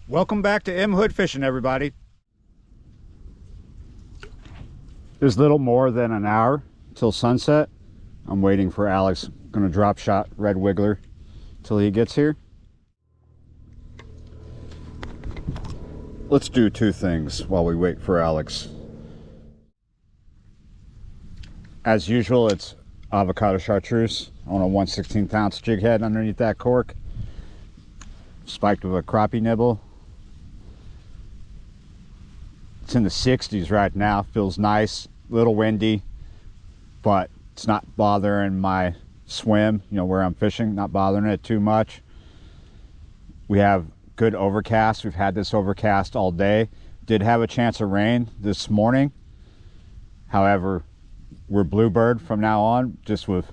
Welcome back to M Hood Fishing, everybody. There's little more than an hour till sunset. I'm waiting for Alex. Gonna drop shot red wiggler till he gets here. Let's do two things while we wait for Alex. As usual, it's avocado chartreuse on a 1/16 ounce jig head underneath that cork, spiked with a crappie nibble. It's in the 60s right now. Feels nice, a little windy, but it's not bothering my swim, you know, where I'm fishing, not bothering it too much. We have good overcast. We've had this overcast all day. Did have a chance of rain this morning. However, we're bluebird from now on, just with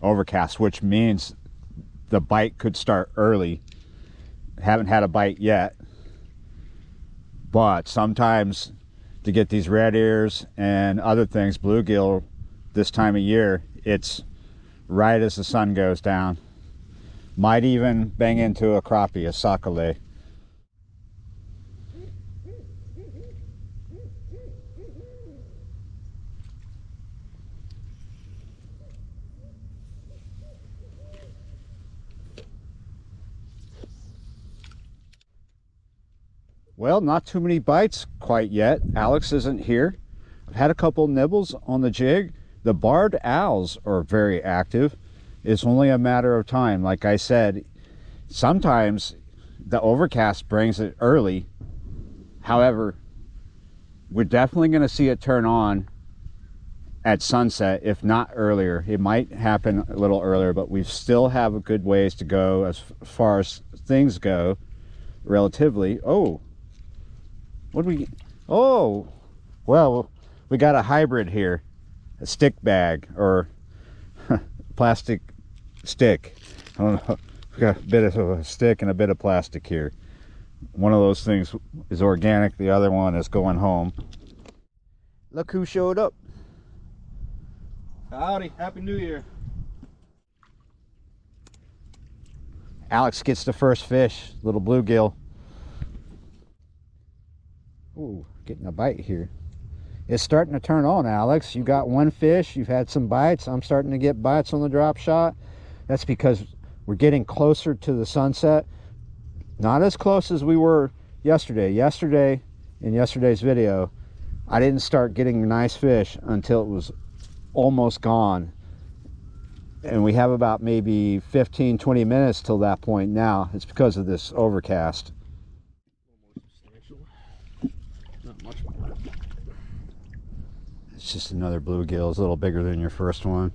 overcast, which means the bite could start early. Haven't had a bite yet, but sometimes to get these red ears and other things, bluegill, this time of year, it's right as the sun goes down. Might even bang into a crappie, a sac-a-lait. Well, not too many bites quite yet. Alex isn't here. I've had a couple nibbles on the jig. The barred owls are very active. It's only a matter of time. Like I said, sometimes the overcast brings it early. However, we're definitely going to see it turn on at sunset, if not earlier. It might happen a little earlier, but we still have a good ways to go as far as things go, relatively. Oh, what do we, oh, well, we got a hybrid here, a stick bag, or plastic stick. I don't know, we got a bit of a stick and a bit of plastic here. One of those things is organic, the other one is going home. Look who showed up. Howdy, Happy New Year. Alex gets the first fish, little bluegill. Ooh, getting a bite here. It's starting to turn on, Alex. You got one fish, you've had some bites. I'm starting to get bites on the drop shot. That's because we're getting closer to the sunset. Not as close as we were yesterday. Yesterday, in yesterday's video, I didn't start getting nice fish until it was almost gone. And we have about maybe 15-20 minutes till that point now. It's because of this overcast. Not much more. It's just another bluegill. It's a little bigger than your first one.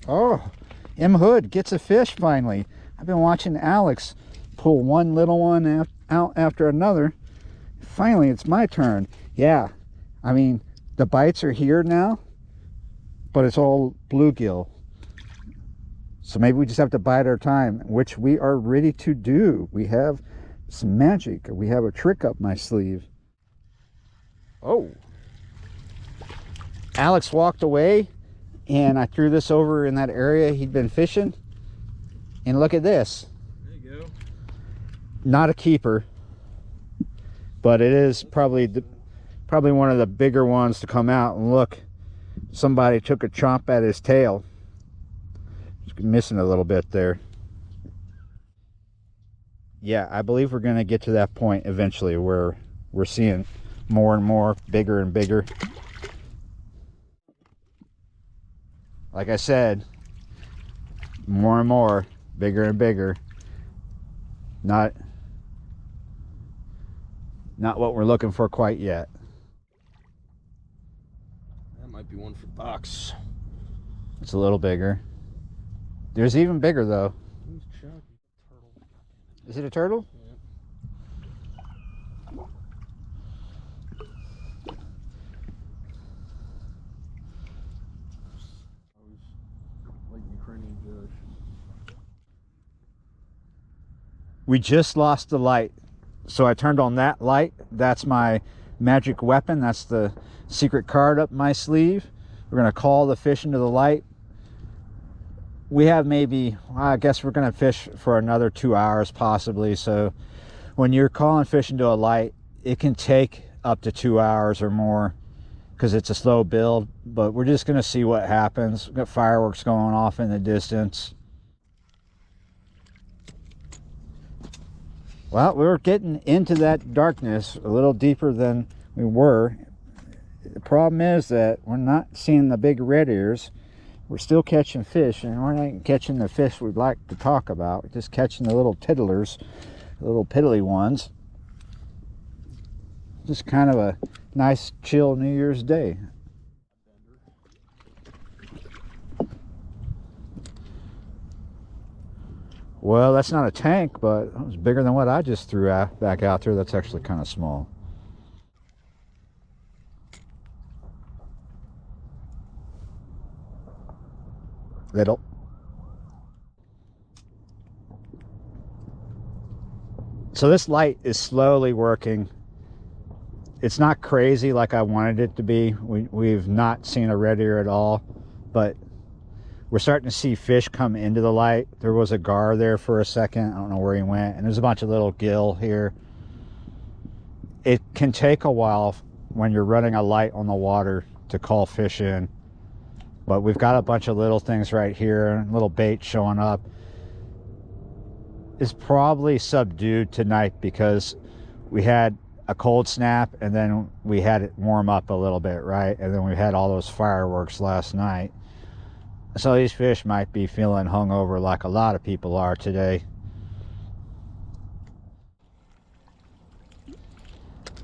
Oh, M Hood gets a fish finally. I've been watching Alex pull one little one out after another. Finally, it's my turn. Yeah, I mean, the bites are here now, but it's all bluegill. So maybe we just have to bide our time, which we are ready to do. We have some magic. We have a trick up my sleeve. Oh. Alex walked away, and I threw this over in that area he'd been fishing. And look at this. There you go. Not a keeper, but it is probably one of the bigger ones to come out. And look, somebody took a chomp at his tail. Just missing a little bit there. Yeah, I believe we're going to get to that point eventually where we're seeing more and more, bigger and bigger. Like I said, more and more, bigger and bigger. Not what we're looking for quite yet. That might be one for box. It's a little bigger. There's even bigger though. Is it a turtle? Yeah. We just lost the light, so I turned on that light. That's my magic weapon. That's the secret card up my sleeve. We're gonna call the fish into the light. we have maybe, I guess we're going to fish for another 2 hours possibly. So when you're calling fish into a light, it can take up to 2 hours or more because it's a slow build, but we're just going to see what happens. We've got fireworks going off in the distance. Well, we're getting into that darkness a little deeper than we were. The problem is that we're not seeing the big red ears. We're still catching fish, and we're not catching the fish we'd like to talk about. We're just catching the little tiddlers, the little piddly ones. Just kind of a nice, chill New Year's Day. Well, that's not a tank, but it was bigger than what I just threw back out there. That's actually kind of small. Little. So this light is slowly working. It's not crazy like I wanted it to be. We've not seen a red ear at all, but we're starting to see fish come into the light. There was a gar there for a second. I don't know where he went. And there's a bunch of little gill here. It can take a while when you're running a light on the water to call fish in. But we've got a bunch of little things right here, little bait showing up. It's probably subdued tonight because we had a cold snap and then we had it warm up a little bit, right? And then we had all those fireworks last night. So these fish might be feeling hungover like a lot of people are today.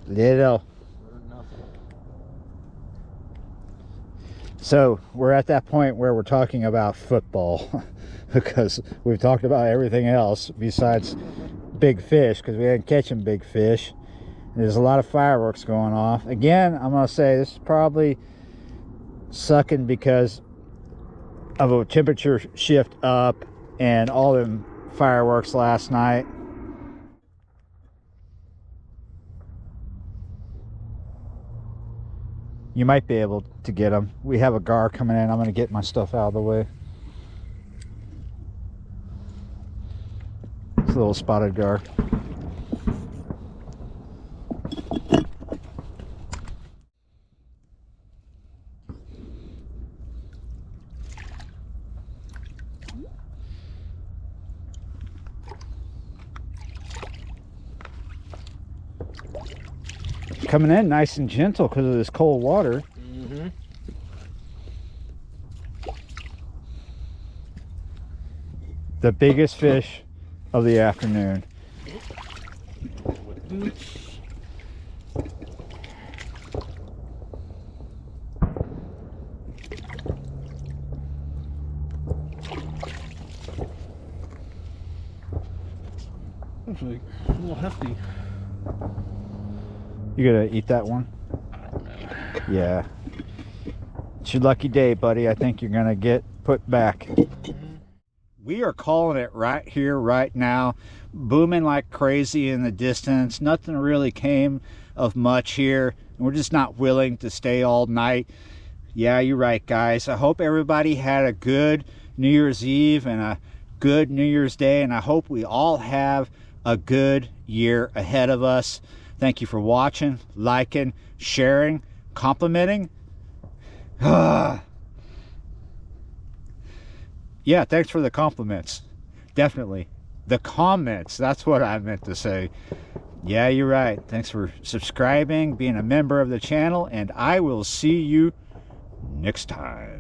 Little. So we're at that point where we're talking about football because we've talked about everything else besides big fish because we ain't catching big fish. There's a lot of fireworks going off. Again, I'm going to say this is probably sucking because of a temperature shift up and all them fireworks last night. You might be able to get them. We have a gar coming in. I'm going to get my stuff out of the way. It's a little spotted gar. Coming in nice and gentle because of this cold water. Mm-hmm. The biggest fish of the afternoon. Actually, a little hefty. You gonna eat that one? Yeah. It's your lucky day, buddy. I think you're gonna get put back. We are calling it right here, right now. Booming like crazy in the distance. Nothing really came of much here. We're just not willing to stay all night. Yeah, you're right, guys. I hope everybody had a good New Year's Eve and a good New Year's Day, and I hope we all have a good year ahead of us. Thank you for watching, liking, sharing, complimenting. Yeah, thanks for the compliments. Definitely. The comments, that's what I meant to say. Yeah, you're right. Thanks for subscribing, being a member of the channel, and I will see you next time.